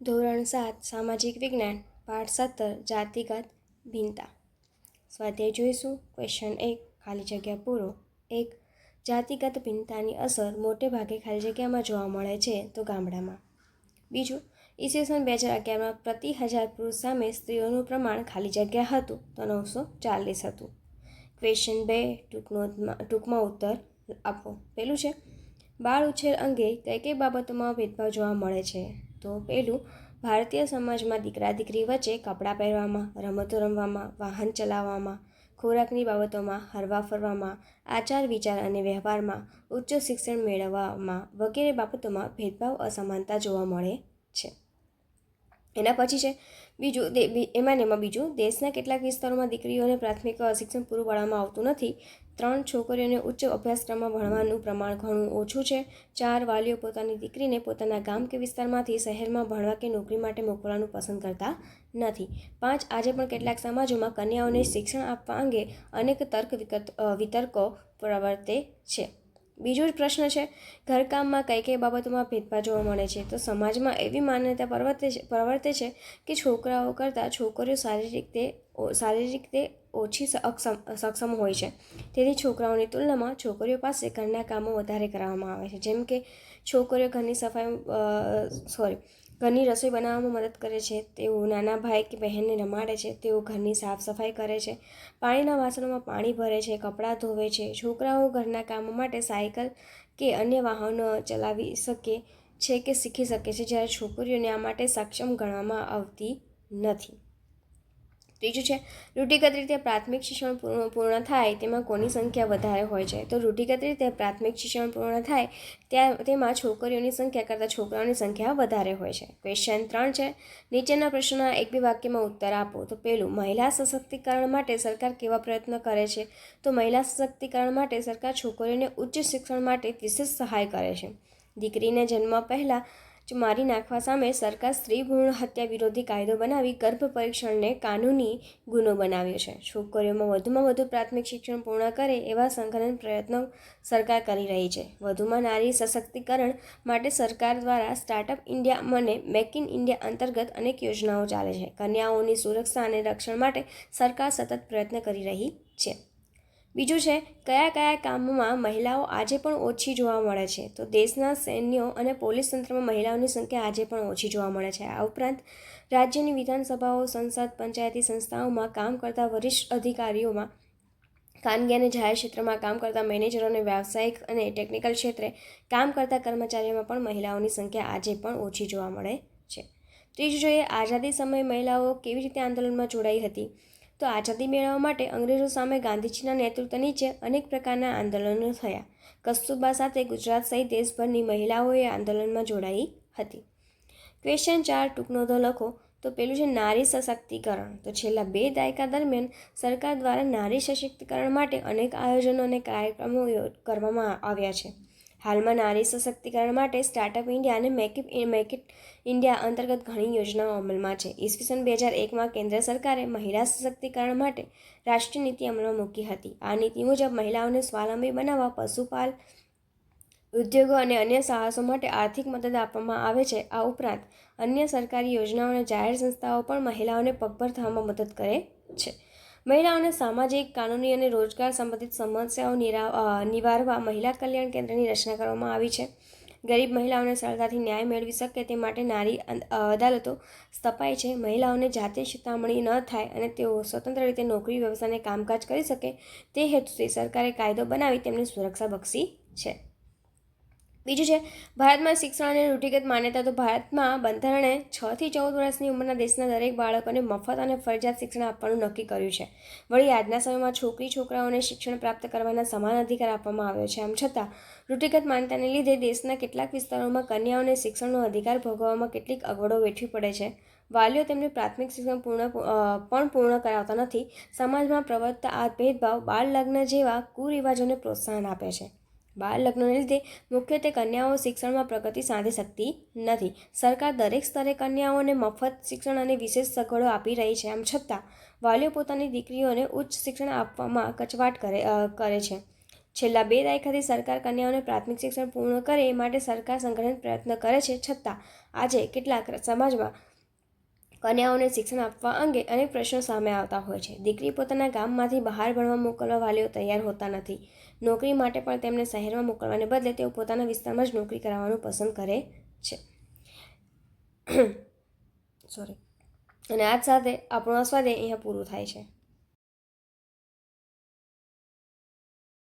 ધોરણ 7 સામાજિક વિજ્ઞાન પાઠ 17 જાતિગત ભિન્નતા. સ્વાધ્યાય જોઈશું. ક્વેશ્ચન 1 ખાલી જગ્યા પૂરો. 1. જાતિગત ભિન્નતાની અસર મોટે ભાગે ખાલી જગ્યામાં જોવા મળે છે તો ગામડામાં. બીજું, ઈસવીસન 2011માં પ્રતિ 1000 પુરુષ સામે સ્ત્રીઓનું પ્રમાણ ખાલી જગ્યા હતું તો 940 હતું. ક્વેશ્ચન 2 ટૂંકમાં ઉત્તર આપો. પહેલું છે, બાળ ઉછેર અંગે કઈ કઈ બાબતોમાં ભેદભાવ જોવા મળે છે? તો પહેલું, ભારતીય સમાજમાં દીકરા દીકરી વચ્ચે કપડાં પહેરવામાં, રમતો રમવામાં, વાહન ચલાવવામાં, ખોરાકની બાબતોમાં, હરવા ફરવામાં, આચાર વિચાર અને વ્યવહારમાં, ઉચ્ચ શિક્ષણ મેળવવામાં વગેરે બાબતોમાં ભેદભાવ અસમાનતા જોવા મળે છે. એના પછી છે બીજું, દેશના કેટલાક વિસ્તારોમાં દીકરીઓને પ્રાથમિક શિક્ષણ પૂરું પાડવામાં આવતું નથી. 3. છોકરીઓને ઉચ્ચ અભ્યાસક્રમમાં ભણવાનું પ્રમાણ ઘણું ઓછું છે. 4. વાલીઓ પોતાની દીકરીને પોતાના ગામ કે વિસ્તારમાંથી શહેરમાં ભણવા કે નોકરી માટે મોકલવાનું પસંદ કરતા નથી. 5. આજે પણ કેટલાક સમાજોમાં કન્યાઓને શિક્ષણ આપવા અંગે અનેક વિતર્કો પ્રવર્તે છે. બીજો જ પ્રશ્ન છે, ઘરકામમાં કઈ કઈ બાબતોમાં ભેદભાવ જોવા મળે છે? તો સમાજમાં એવી માન્યતા પ્રવર્તે છે કે છોકરાઓ કરતાં છોકરીઓ શારીરિક રીતે ઓછી સક્ષમ હોય છે. તેથી છોકરાઓની તુલનામાં છોકરીઓ પાસે ઘરના કામો વધારે કરવામાં આવે છે. જેમ કે છોકરીઓ ઘરની રસોઈ બનાવવામાં મદદ કરે છે, તેઓ નાના ભાઈ કે બહેનને રમાડે છે, તેઓ ઘરની સાફ સફાઈ કરે છે, પાણીના વાસણોમાં પાણી ભરે છે, કપડાં ધોવે છે. છોકરાઓ ઘરના કામો માટે સાયકલ કે અન્ય વાહનો ચલાવી શકે છે કે શીખી શકે છે, જ્યારે છોકરીઓને આ માટે સક્ષમ ગણવામાં આવતી નથી. ત્રીજું છે, રૂઢિગત રીતે પ્રાથમિક શિક્ષણ પૂર્ણ થાય તેમાં કોની સંખ્યા વધારે હોય છે? તો રૂઢિગત રીતે પ્રાથમિક શિક્ષણ પૂર્ણ થાય તેમાં છોકરીઓની સંખ્યા કરતાં છોકરાઓની સંખ્યા વધારે હોય છે. ક્વેશ્ચન 3 છે, નીચેના પ્રશ્નોના 1-2 વાક્યમાં ઉત્તર આપો. તો પહેલું, મહિલા સશક્તિકરણ માટે સરકાર કેવા પ્રયત્નો કરે છે? તો મહિલા સશક્તિકરણ માટે સરકાર છોકરીઓને ઉચ્ચ શિક્ષણ માટે વિશેષ સહાય કરે છે. દીકરીને જન્મ પહેલાં જ મારી નાખવા સામે સરકાર સ્ત્રી ભ્રૂણ હત્યા વિરોધી કાયદો બનાવી ગર્ભ પરીક્ષણને કાનૂની ગુનો બનાવ્યો છે. છોકરીઓમાં વધુમાં વધુ પ્રાથમિક શિક્ષણ પૂર્ણ કરે એવા સંકલન પ્રયત્નો સરકાર કરી રહી છે. વધુમાં નારી સશક્તિકરણ માટે સરકાર દ્વારા સ્ટાર્ટઅપ ઇન્ડિયા અને મેક ઇન ઇન્ડિયા અંતર્ગત અનેક યોજનાઓ ચાલે છે. કન્યાઓની સુરક્ષા અને રક્ષણ માટે સરકાર સતત પ્રયત્ન કરી રહી છે. બીજું છે, કયા કયા કામોમાં મહિલાઓ આજે પણ ઓછી જોવા મળે છે? તો દેશના સૈન્યો અને પોલીસ તંત્રમાં મહિલાઓની સંખ્યા આજે પણ ઓછી જોવા મળે છે. આ ઉપરાંત રાજ્યની વિધાનસભાઓ, સંસદ, પંચાયતી સંસ્થાઓમાં કામ કરતા વરિષ્ઠ અધિકારીઓમાં, ખાનગી અને જાહેર ક્ષેત્રમાં કામ કરતા મેનેજરો અને વ્યાવસાયિક અને ટેકનિકલ ક્ષેત્રે કામ કરતા કર્મચારીઓમાં પણ મહિલાઓની સંખ્યા આજે પણ ઓછી જોવા મળે છે. ત્રીજું જોઈએ, આઝાદી સમયે મહિલાઓ કેવી રીતે આંદોલનમાં જોડાઈ હતી? તો આઝાદી મેળવવા માટે અંગ્રેજો સામે ગાંધીજીના નેતૃત્વ નીચે અનેક પ્રકારના આંદોલનો થયા. કસ્તુરબા સાથે ગુજરાત સહિત દેશભરની મહિલાઓએ આંદોલનમાં જોડાઈ હતી. ક્વેશ્ચન 4 ટૂંક નોંધો લખો. તો પેલું છે, નારી સશક્તિકરણ. તો છેલ્લા 2 દાયકા દરમિયાન સરકાર દ્વારા નારી સશક્તિકરણ માટે અનેક આયોજનો અને કાર્યક્રમો કરવામાં આવ્યા છે. હાલમાં નારી સશક્તિકરણ માટે સ્ટાર્ટઅપ ઇન્ડિયા અને મેક ઇન ઇન્ડિયા અંતર્ગત ઘણી યોજનાઓ અમલમાં છે. ઈસવીસન 2001માં કેન્દ્ર સરકારે મહિલા સશક્તિકરણ માટે રાષ્ટ્રીય નીતિ અમલમાં મૂકી હતી. આ નીતિ મુજબ મહિલાઓને સ્વાવલંબી બનાવવા, પશુપાલ ઉદ્યોગો અને અન્ય સાહસો માટે આર્થિક મદદ આપવામાં આવે છે. આ ઉપરાંત અન્ય સરકારી યોજનાઓ અને જાહેર સંસ્થાઓ પણ મહિલાઓને પગભર થવામાં મદદ કરે છે. મહિલાઓને સામાજિક, કાનૂની અને રોજગાર સંબંધિત સમસ્યાઓ નિવારવા મહિલા કલ્યાણ કેન્દ્રની રચના કરવામાં આવી છે. ગરીબ મહિલાઓને સરળતાથી ન્યાય મેળવી શકે તે માટે નારી અદાલતો સ્થપાઈ છે. મહિલાઓને જાતીય છેતરપિંડી ન થાય અને તેઓ સ્વતંત્ર રીતે નોકરી, વ્યવસાય અને કામકાજ કરી શકે તે હેતુથી સરકારે કાયદો બનાવી તેમને સુરક્ષા બક્ષી છે. બીજું છે, ભારતમાં શિક્ષણ અને રૂઢિગત માન્યતા. તો ભારતમાં બંધારણે 6 થી 14 વર્ષની ઉંમરના દેશના દરેક બાળકોને મફત અને ફરજિયાત શિક્ષણ આપવાનું નક્કી કર્યું છે. વળી આજના સમયમાં છોકરાઓને શિક્ષણ પ્રાપ્ત કરવાના સમાન અધિકાર આપવામાં આવ્યો છે. આમ છતાં રૂઢિગત માન્યતાને લીધે દેશના કેટલાક વિસ્તારોમાં કન્યાઓને શિક્ષણનો અધિકાર ભોગવવામાં કેટલીક અગવડો વેઠવી પડે છે. વાલીઓ તેમને પ્રાથમિક શિક્ષણ પૂર્ણ કરાવતા નથી. સમાજમાં પ્રવર્તતા આ ભેદભાવ બાળ લગ્ન જેવા કુરિવાજોને પ્રોત્સાહન આપે છે. બાળ લગ્નને લીધે મુખ્યત્વે કન્યાઓ શિક્ષણમાં પ્રગતિ સાધી શકતી નથી. સરકાર દરેક સ્તરે કન્યાઓને મફત શિક્ષણ અને વિશેષ સગવડો આપી રહી છે. આમ છતાં વાલીઓ પોતાની દીકરીઓને ઉચ્ચ શિક્ષણ આપવામાં કચવાટ કરે છે. છેલ્લા 2 દાયકાથી સરકાર કન્યાઓને પ્રાથમિક શિક્ષણ પૂર્ણ કરે એ માટે સરકાર સંગઠિત પ્રયત્ન કરે છે, છતાં આજે કેટલાક સમાજમાં કન્યાઓને શિક્ષણ આપવા અંગે અનેક પ્રશ્નો સામે આવતા હોય છે. દીકરી પોતાના ગામમાંથી બહાર ભણવા મોકલવા વાલીઓ તૈયાર હોતા નથી. નોકરી માટે પણ તેમને શહેરમાં મોકલવાને બદલે તેઓ પોતાના વિસ્તારમાં જ નોકરી કરાવવાનું પસંદ કરે છે. સોરી. અને આજ સાથે આપણું આ સ્વાધ્યાય અહીંયા પૂરું થાય છે.